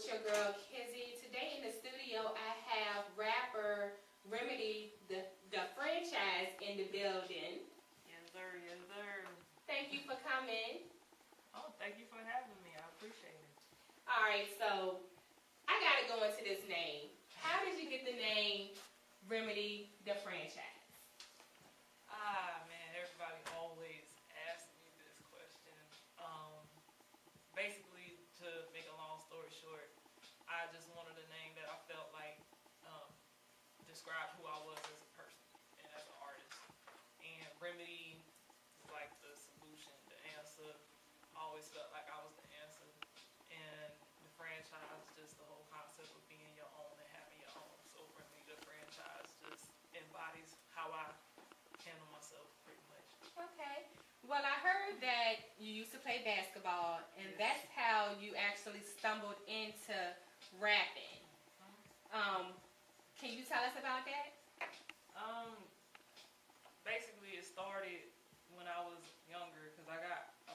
with your girl Kizzy. Today in the studio I have rapper Remedy, the franchise, in the building. Yes sir, yes sir. Thank you for coming. Oh, thank you for having me. I appreciate it. Alright, so I gotta go into this name. How did you get the name Remedy, the franchise? Man, everybody always asks me this question. Basically, to make a long story short, I just wanted a name that I felt like described who I was as a person and as an artist. And Remedy is like the solution, the answer. I always felt like I was the answer. And the franchise, just the whole concept of being your own and having your own. So Remedy, the franchise, just embodies how I handle myself pretty much. Okay. Well, I heard that you used to play basketball, and Yes. that's how you actually stumbled into rapping. Can you tell us about that? Basically it started when I was younger because I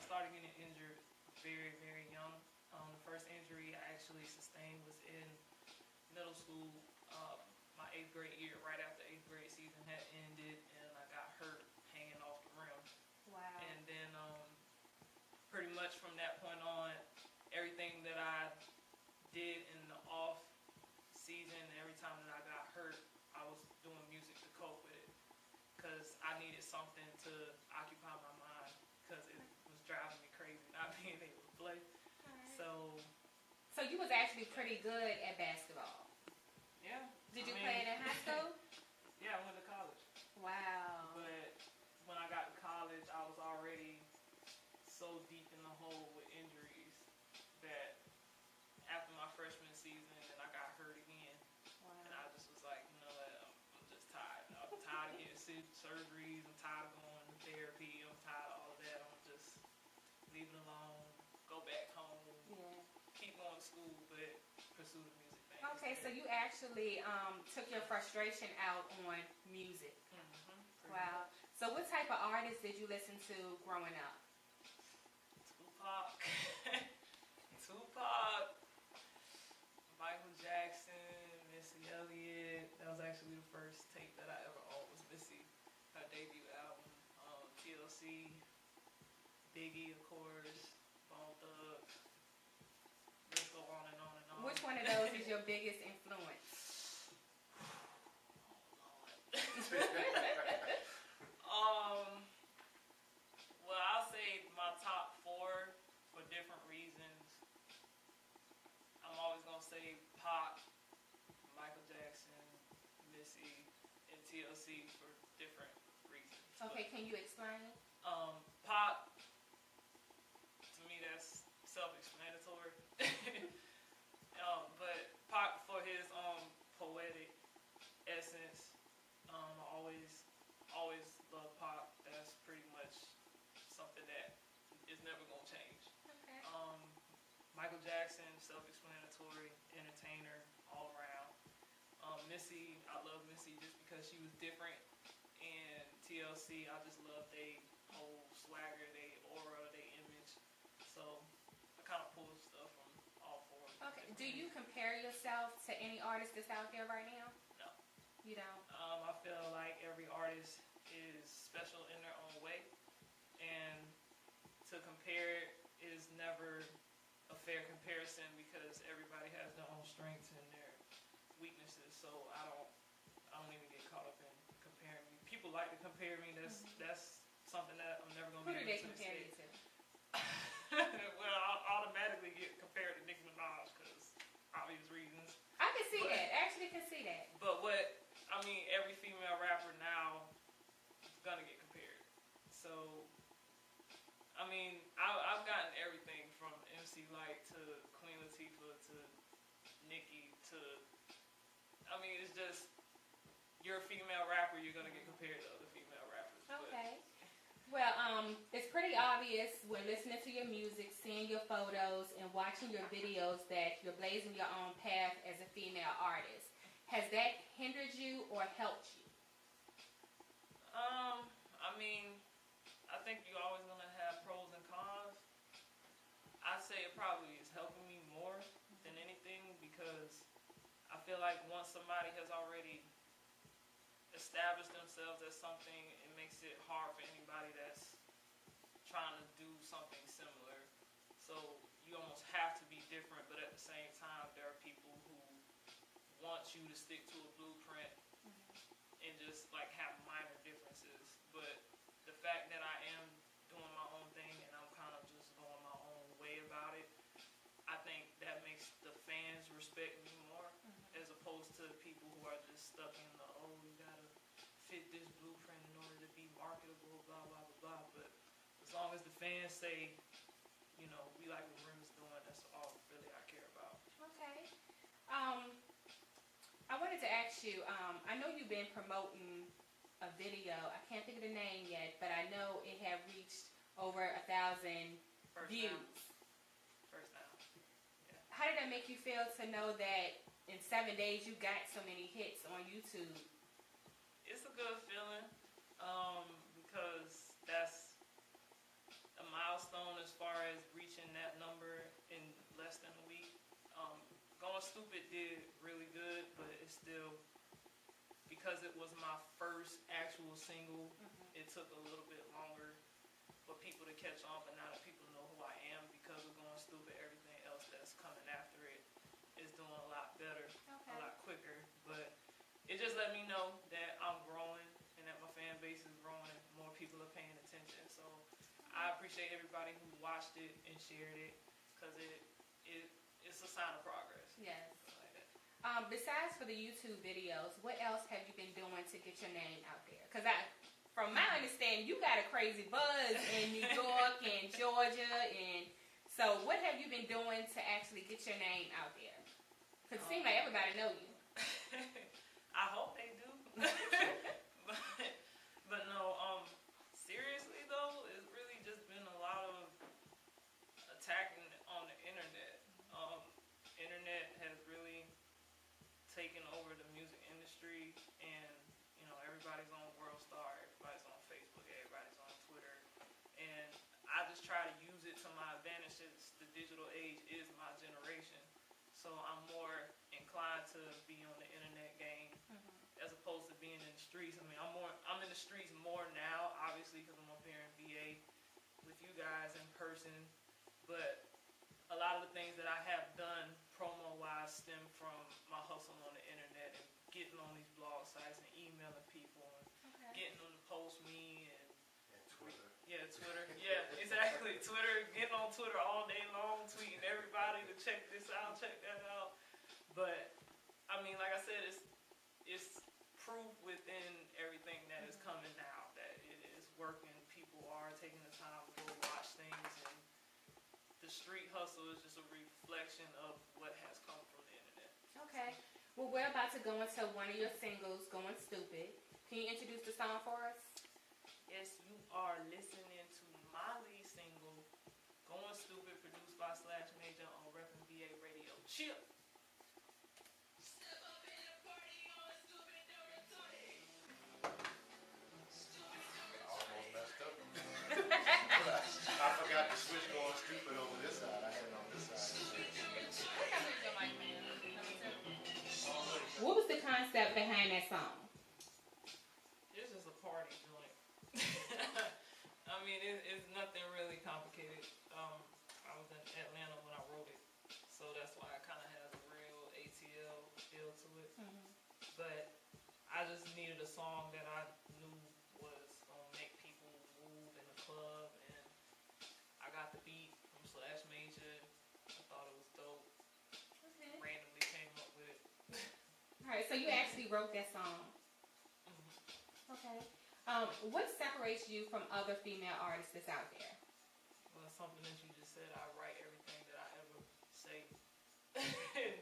started getting injured very, very young. The first injury I actually sustained was in middle school. My 8th grade year, right after 8th grade season had ended, and I got hurt hanging off the rim. Wow. And then pretty much from that point on, everything that I did in the off season, every time that I got hurt, I was doing music to cope with it because I needed something to occupy my mind because it was driving me crazy not being able to play. Right. So you was actually pretty good at basketball. Yeah. Did you play it in high school? Yeah, I went to college. Wow. But when I got to college, I was already so deep in the hole with injuries that after my freshman season, and I got hurt again. Wow. And I just was like, you know what, I'm just tired. I'm tired of getting surgeries. I'm tired of going to therapy. I'm tired of all of that. I'm just leave it alone, go back home, keep going to school, but pursue the music thing. Okay, so you actually took your frustration out on music. Wow. So what type of artists did you listen to growing up? Tupac. Tupac. Michael Jackson, Missy Elliott. That was actually the first tape that I ever owned was Missy, her debut album. TLC, Biggie, of course, Bone Thugs. Let's go on and on and on. Which one of those is your biggest influence? Well, I'll say my top 4 for different reasons. I'm always gonna say Pop, Michael Jackson, Missy, and TLC for different reasons. Okay, can you explain? Pop, to me that's self-explanatory. But Pop for his poetic essence. I always love Pop. That's pretty much something that is never gonna change. Okay. Michael Jackson, self-explanatory, entertainer all around. Missy, I love Missy just because she was different. And TLC, I just love their whole swagger, their aura, their image. So I kind of pull stuff from all 4. Okay. Do you compare yourself to any artist that's out there right now? No. You don't? I feel like every artist is special in their own way. And to compare it is never a fair comparison because everybody has their own strengths and their weaknesses. So I don't even get caught up in comparing me. People like to compare me. That's something that I'm never gonna Who do be they able to compare you escape. to? Well, I'll automatically get compared to Nicki Minaj because obvious reasons. I can see that. Actually can see that. But every female rapper now is gonna get compared. So I've gotten everything from MC Lyte to Queen Latifah to Nicki to it's just you're a female rapper, you're gonna get compared to other female rappers. Okay. Well, it's pretty obvious when listening to your music, seeing your photos, and watching your videos that you're blazing your own path as a female artist. Has that hindered you or helped you? I think you're always gonna have pros and cons. I'd say it probably is helping me more than anything like once somebody has already established themselves as something, it makes it hard for anybody that's trying to do something similar. So you almost have to be different, but at the same time, there are people who want you to stick to a blueprint and just like have minor differences. But the fact that I am doing my own thing and I'm kind of just going my own way about it, I think that makes the fans respect me more, as opposed to people who are just stuck in the, oh, you gotta fit this blueprint in order to be marketable, blah, blah, blah, blah. But as long as the fans say, you know, we like what Rim's doing, that's all really I care about. Okay. I wanted to ask you, I know you've been promoting a video. I can't think of the name yet, but I know it had reached over 1,000 views. First time. Yeah. How did that make you feel to know that in 7 days you got so many hits on YouTube? It's a good feeling, because that's a milestone as far as reaching that number in less than a week. Going Stupid did really good, but it's still, because it was my first actual single, it took a little bit longer for people to catch on, but now that people know who I am because of Going Stupid, everything else that's coming after it is doing a lot better, a lot quicker. But it just let me know that I'm growing and that my fan base is growing and more people are paying attention. So I appreciate everybody who watched it and shared it, because it's a sign of progress. Yes. Besides for the YouTube videos, what else have you been doing to get your name out there? Because from my understanding, you got a crazy buzz in New York and Georgia, and so what have you been doing to actually get your name out there? Because it seems like everybody know you. I hope they do. but no, seriously though, it's really just been a lot of attacking on the internet. Internet has really taken over the music industry, and you know, everybody's on Worldstar, everybody's on Facebook, everybody's on Twitter, and I just try to use it to my advantage since the digital age is my generation. So I'm more inclined to be on the internet game as opposed to being in the streets. I mean, I'm in the streets more now, obviously, because I'm up here in VA with you guys in person, but a lot of the things that I have done promo-wise stem from my hustle on the internet and getting on these blog sites and emailing people and getting them to post me and Twitter. Yeah, Twitter. Yeah, exactly. Twitter, getting on Twitter all day long, tweeting everybody to check this out, check that out. But I mean, like I said, it's proof within everything that is coming now that it is working. People are taking the time to go watch things, and the street hustle is just a reflection of what has come from the internet. Okay. Well, we're about to go into one of your singles, Going Stupid. Can you introduce the song for us? Yes, you are listening to my lead single, Going Stupid, produced by Slash Major on RepnVa Radio. Chill. Almost messed up. I forgot to switch Going Stupid over this side. I had it on this side. What was the concept behind that song? It's just a party joint. I mean, it's nothing really complicated. I was in Atlanta when I wrote it, so that's why it kind of has a real ATL feel to it. But I just needed a song that I knew was gonna make people move in the club, and I got the beat from Slash Major. I thought it was dope. Okay. Randomly came up with it. Alright, so you actually wrote that song. Okay. What separates you from other female artists that's out there? Well, something that you just said, I write everything that I ever say.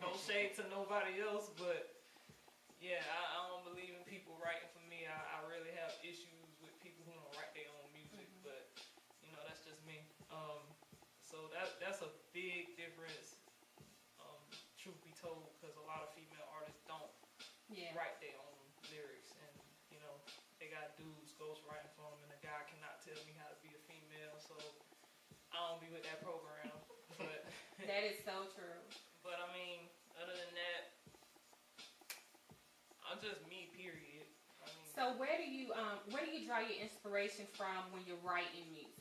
No shade to nobody else, but yeah, I don't believe in people writing for me. I really have issues with people who don't write their own music, but you know, that's just me. So that's a big difference, truth be told, because a lot of female artists don't write their own lyrics, and you know, they got dudes ghostwriting for them, and the guy cannot tell me how to be a female, so I don't be with that program. But that is so true. But I mean, other than that, So where do you draw your inspiration from when you're writing music?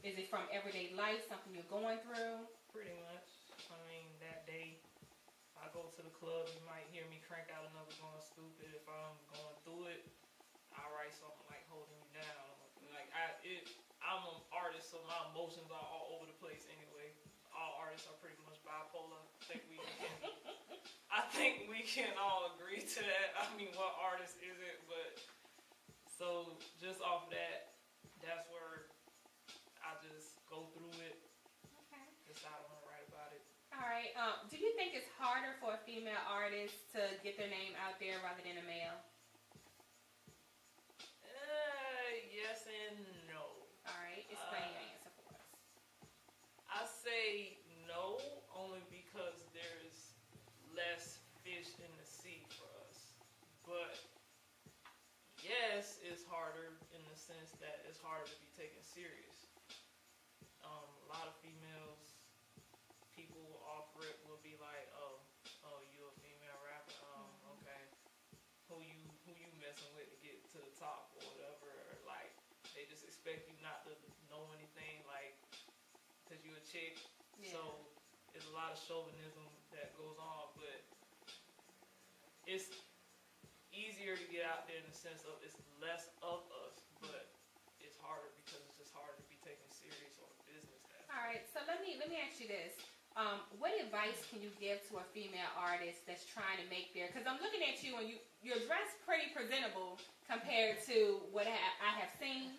Is it from everyday life, something you're going through? Pretty much. I mean, that day, if I go to the club, you might hear me crank out another Going Stupid. If I'm going through it, I write something like Holding You Down. Like I'm an artist, so my emotions are all over the place anyway. All artists are pretty much bipolar. I think we can all agree to that. I mean, what artist is it? But so just off that, that's where I just go through it. Okay. Decide I want to write about it. All right. Do you think it's harder for a female artist to get their name out there rather than a male? Yes and no. All right. Explain your answer for us. I say no, only because there's less fish in the sea for us. But yes, it's harder in the sense that it's harder to be taken serious. A lot of females, people off rip will be like, oh, you a female rapper? Okay. Who you messing with to get to the top or whatever? Or like, they just expect you not to know anything, like, because you a chick. Yeah. So there's a lot of chauvinism that goes on, but it's easier to get out there in the sense of it's less of us, but it's harder because it's just harder to be taken serious on a business aspect. All right. So let me ask you this. What advice can you give to a female artist that's trying to make their? Because I'm looking at you and you're dressed pretty presentable compared to what I have seen.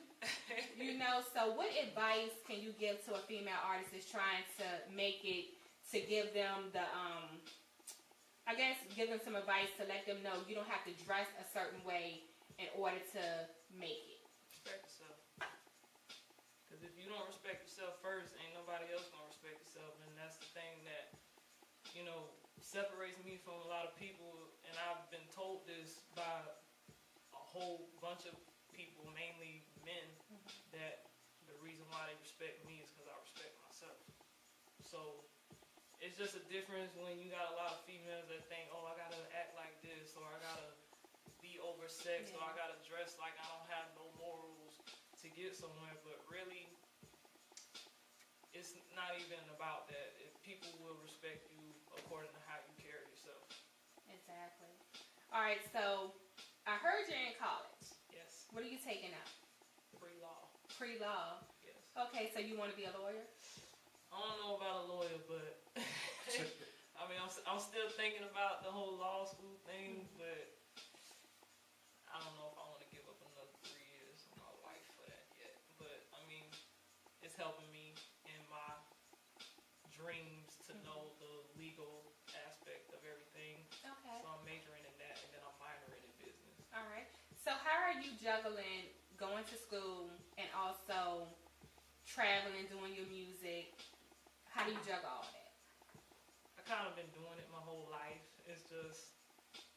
You know, so what advice can you give to a female artist that's trying to make it, to give them the, I guess, give them some advice to let them know you don't have to dress a certain way in order to make it? Respect yourself. Because if you don't respect yourself first, ain't nobody else gonna respect yourself. And that's the thing that, you know, separates me from a lot of people. And I've been told this by a whole bunch of people, mainly men, that the reason why they respect me is because I respect myself. So it's just a difference when you got a lot of females that think, oh, I gotta act like this, or I gotta be oversexed, or I gotta dress like I don't have no morals to get somewhere. But really, it's not even about that. If people will respect you according to how you carry yourself. Exactly. All right, so I heard you're in college. Yes. What are you taking up? Pre-law. Pre-law. Yes. Okay, so you want to be a lawyer? I don't know about a lawyer, but I mean, I'm still thinking about the whole law school thing, but I don't know if I want to give up another 3 years of my life for that yet. But I mean, it's helping me in my dreams to know the legal aspect of everything. Okay. So I'm majoring in that, and then I'm minoring in business. All right. So how are you juggling going to school and also traveling, doing your music? How do you juggle all that? I kind of been doing it my whole life. It's just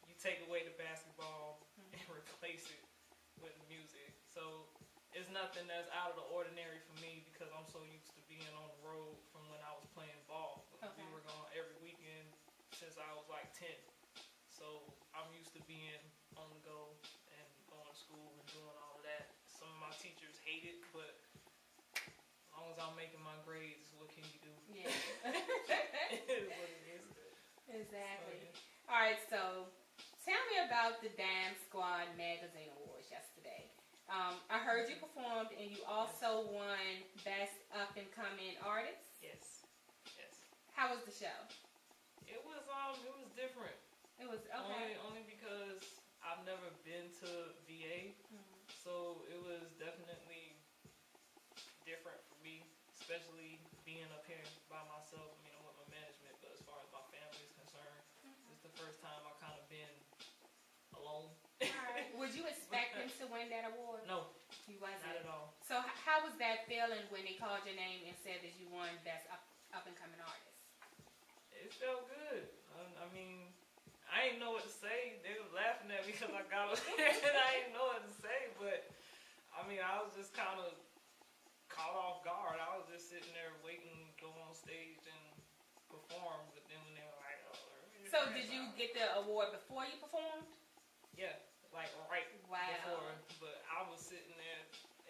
you take away the basketball and replace it with music. So it's nothing that's out of the ordinary for me because I'm so used to being on the road from when I was playing ball. Okay. We were gone every weekend since I was like 10. So I'm used to being on the go and going to school and doing all of that. Some of my teachers hate it, but as long as I'm making my grades, what can you do? Yeah. It is what it is. Exactly. So, yeah. All right, so tell me about the Dime Squad Magazine Awards yesterday. I heard you performed and you also won Best Up and Coming Artist. Yes. Yes. How was the show? It was different. It was okay. Only because I've never been to VA, so it was definitely different for me, especially being up here by myself. I mean, I'm with my management, but as far as my family is concerned, it's the first time I've kind of been alone. Alright. Would you expect them to win that award? No, You wasn't. not at all. So how was that feeling when they called your name and said that you won Best Up and Coming Artist? It felt good. I mean, I didn't know what to say. They were laughing at me because I got up there and I didn't know what to say. But, I mean, I was just kind of caught off guard. I was just sitting there waiting to go on stage and perform. But then when they were like, oh. So did you get the award before you performed? Yeah. like right Wow. before. But I was sitting there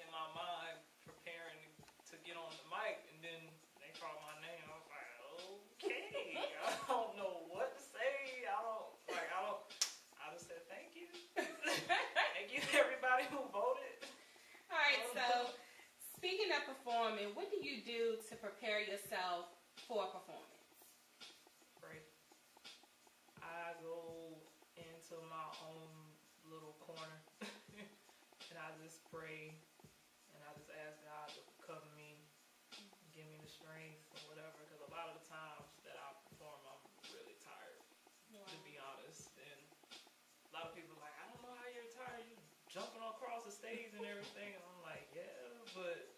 in my mind preparing to get on the mic, and then they called my name. I was like, okay, I don't know what to say. I just said thank you. Thank you everybody who voted. All right, so speaking of performing, what do you do to prepare yourself for a performance? Pray. I go into my own little corner and I just pray and I just ask God to cover me, give me the strength or whatever, because a lot of the times that I perform, I'm really tired, to be honest. And a lot of people are like, I don't know how you're tired, you jumping across the stage and everything. And I'm like, yeah, but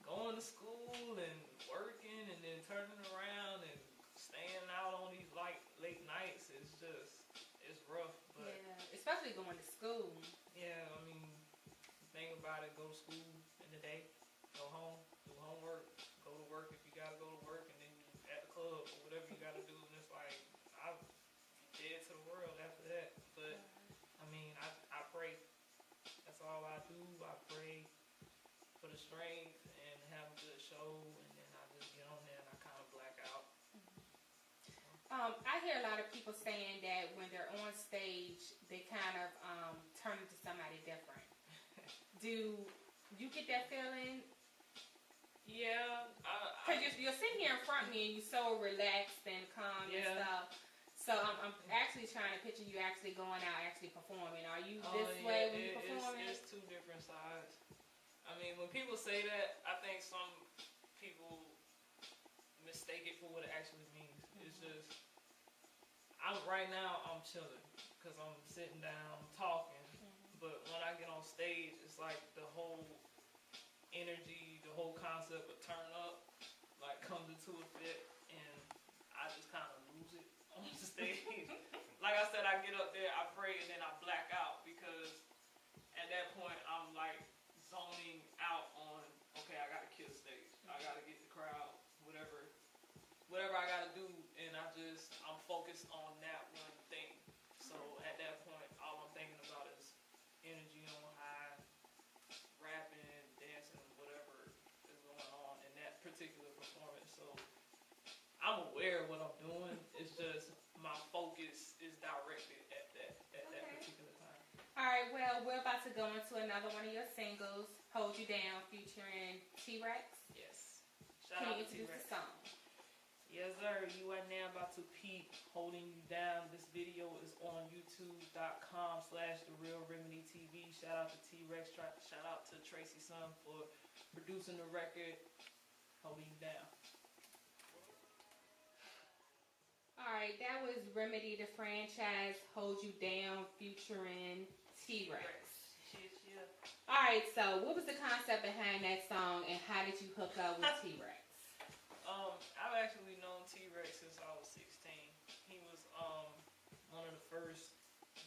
going to school and working and then turning around and staying out on these late nights is just, it's rough. But yeah, especially going to school. yeah, I mean, think about it, go to school in the day, go home, do homework, go to work if you gotta go to work, and then you at the club or whatever you gotta do, and it's like, I'll be dead to the world after that. But I mean, I pray. That's all I do. I pray for the strength and have a good show, and then I just get on there and I kind of black out. I hear a lot of people saying that when they're on stage, they kind of turn into somebody different. Do you get that feeling? Yeah. Because you're sitting here in front of me and you're so relaxed and calm and stuff. So I'm actually trying to picture you actually going out, actually performing. Are you this way when you're performing? It's two different sides. I mean, when people say that, I think some people mistake it for what it actually means. It's just, right now I'm chilling because I'm sitting down, talking. But when I get on stage, it's like the whole energy, the whole concept of turn up, like comes into effect, and I just kind of lose it on the stage. Like I said, I get up there, I pray, and then I black out because at that point I'm like zoning out on, okay, I gotta kill the stage, I gotta get the crowd, whatever I gotta do, and I'm focused on that one thing. So at that point, all I'm thinking about is energy on high, rapping, dancing, whatever is going on in that particular performance. So I'm aware of what I'm doing. It's just my focus is directed at that particular time. All right, well, we're about to go into another one of your singles, Hold You Down, featuring T-Rex. Yes. Can Shout out you to introduce T-Rex. the song? Yes, sir. You are now about to peep Holding You Down. This video is on youtube.com/TheRealRemedyTV. Shout out to T-Rex. Shout out to Tracy Sun for producing the record, Holding You Down. All right, that was Remedy the franchise, Hold You Down, featuring T-Rex. Yeah. All right, so what was the concept behind that song, and how did you hook up with T-Rex? I've actually known T-Rex since I was 16. He was one of the first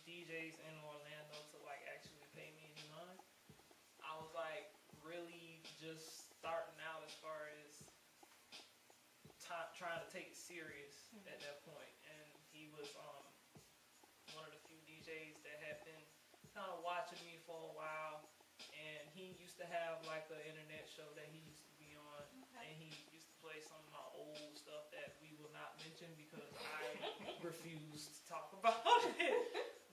DJs in Orlando to like actually pay me any money. I was like really just starting out as far as trying to take it serious at that point, and he was one of the few DJs that had been kind of watching me for a while, and he used to have like an internet show that he used to be on, and he used to play some of my old stuff that we will not mention because I refuse to talk about it.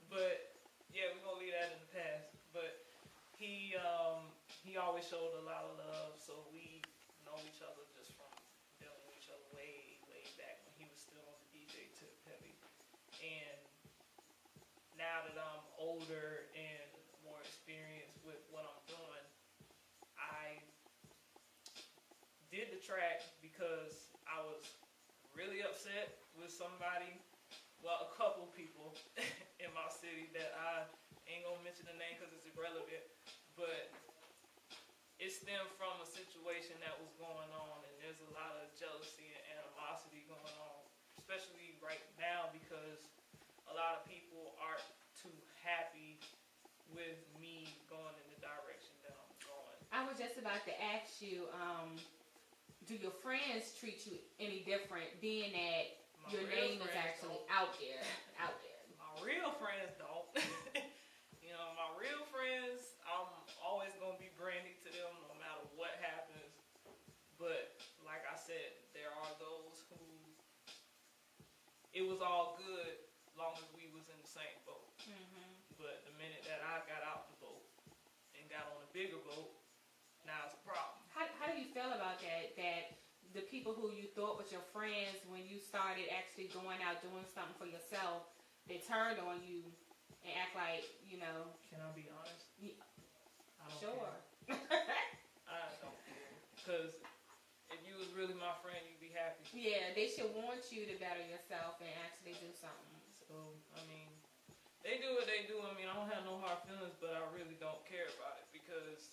But yeah, we're gonna leave that in the past. But he always showed a lot of love, so we know each other just from dealing with each other way back when he was still on the DJ tip heavy. And now that I'm older and more experienced with what I'm doing, I did the track because I was really upset with somebody, well, a couple people in my city that I ain't gonna mention the name because it's irrelevant, but it stemmed from a situation that was going on, and there's a lot of jealousy and animosity going on, especially right now because a lot of people aren't too happy with me going in the direction that I'm going. I was just about to ask you, do your friends treat you any different being that your name is actually out there? My real friends don't. it was all good as long as we was in the same boat. Mm-hmm. But the minute that I got out the boat and got on a bigger boat, now it's a problem. How do you feel about that? That the people who you thought was your friends, when you started actually going out doing something for yourself, they turned on you and act like, you know. Can I be honest? I don't Sure. care. I don't care. Because if you was really my friend, you'd be happy. Yeah, they should want you to better yourself and actually do something. So, I mean, they do what they do. I mean, I don't have no hard feelings, but I really don't care about it because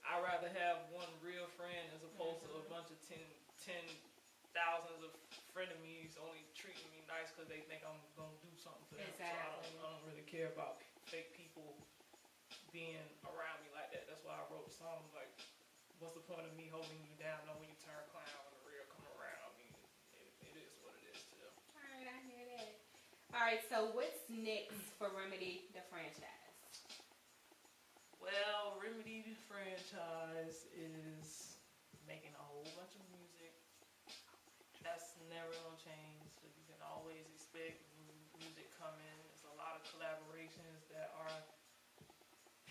I'd rather have one real friend as opposed to a bunch of 10 thousands of frenemies only treating me nice because they think I'm going to do something for them. Exactly. So I don't really care about fake people being around me like that. That's why I wrote the song, like, what's the point of me holding you down when you turn clown and the real come around? I mean, it is what it is to them. Alright, I hear that. Alright, so what's next for Remedy the franchise? Well, Remedy the franchise is making a whole bunch of music. That's never gonna change. So you can always expect new music coming. There's a lot of collaborations that are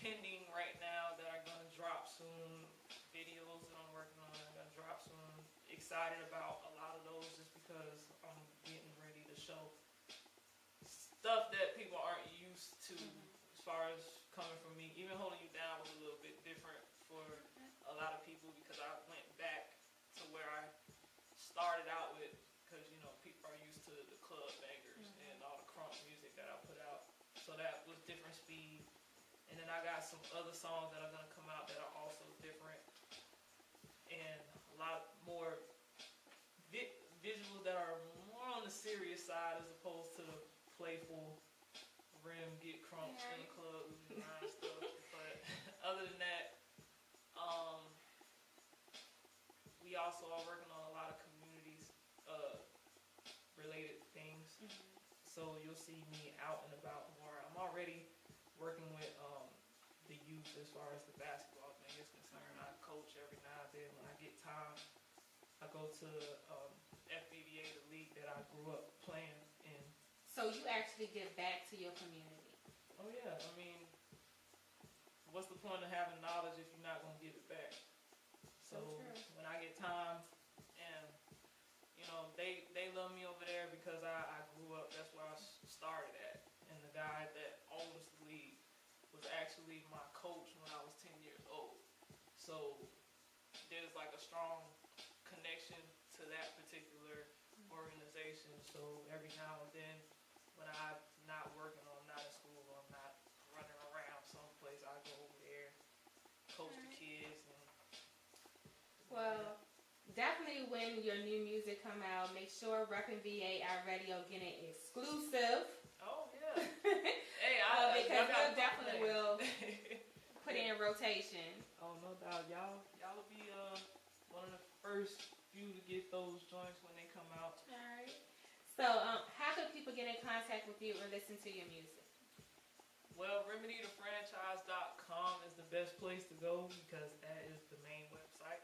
pending right now that are gonna drop soon. Videos that I'm working on are gonna drop soon. Excited about a lot of those just because I'm getting ready to show stuff that people aren't used to as far as coming from me. Even Holding You Down was a little bit different for a lot of people because I went back to where I started out with, because you know people are used to the club bangers and all the crunk music that I put out. So that was different speed. And then I got some other songs that are gonna come out that are also different and a lot more visuals that are more on the serious side as opposed to the playful rim get crunk in the club and stuff. But other than that, we also are working on a lot of communities related things. So you'll see me out and about more. I'm already working with the youth as far as the basketball thing is concerned. I coach every now and then when I get time. I go to FBVA, the league that I grew up playing in. So you actually give back to your community. Oh yeah, I mean, what's the point of having knowledge if you're not gonna give it back? So when I get time, and you know they love me over there because I grew up. That's where I started at, and the guy that owns the league was actually my coach when I was 10 years old. So there's like a strong connection to that particular organization. So every now and then, when I'm not working or I'm not in school or I'm not running around someplace, I go over there, coach the kids. And well, definitely when your new music come out, make sure RepnVa iRadio get an exclusive. Oh yeah. Hey, because I definitely will put it in rotation. Oh no doubt, y'all will be one of the first few to get those joints when they come out. All right. So, how can people get in contact with you or listen to your music? Well, RemedyTheFranchise.com is the best place to go because that is the main website.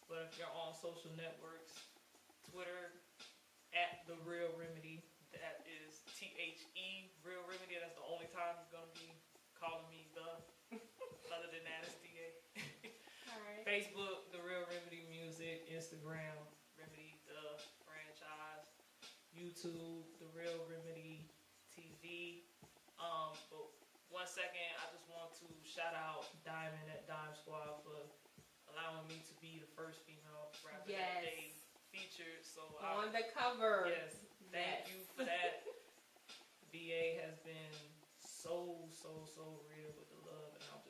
But if you're on social networks, Twitter, @TheRealRemedy, that is THE Real Remedy. That's the only time you're gonna be calling me the. Other than that, it's DA. All right. Facebook, The Real Remedy Music. Instagram, Remedy The Franchise. YouTube, The Real Remedy TV. But 1 second, I just want to shout out Diamond at Dime Squad for allowing me to be the first female rapper that they featured. So on the cover. Yes, thank you for that. VA has been so real with the love, and I'm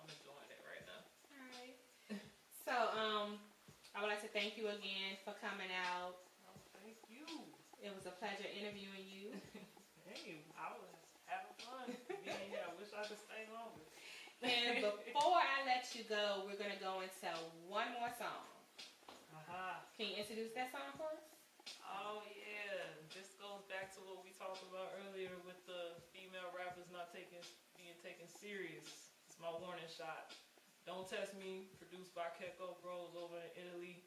enjoying it right now. All right. So, I would like to thank you again for coming out. Oh, thank you. It was a pleasure interviewing you. Hey, I was having fun being here. I wish I could stay longer. And before I let you go, we're gonna go into one more song. Can you introduce that song for us? Oh yeah, this goes back to what we talked about earlier with the female rappers not being taken serious. It's my warning shot. Don't Test Me, produced by Keko Bros over in Italy.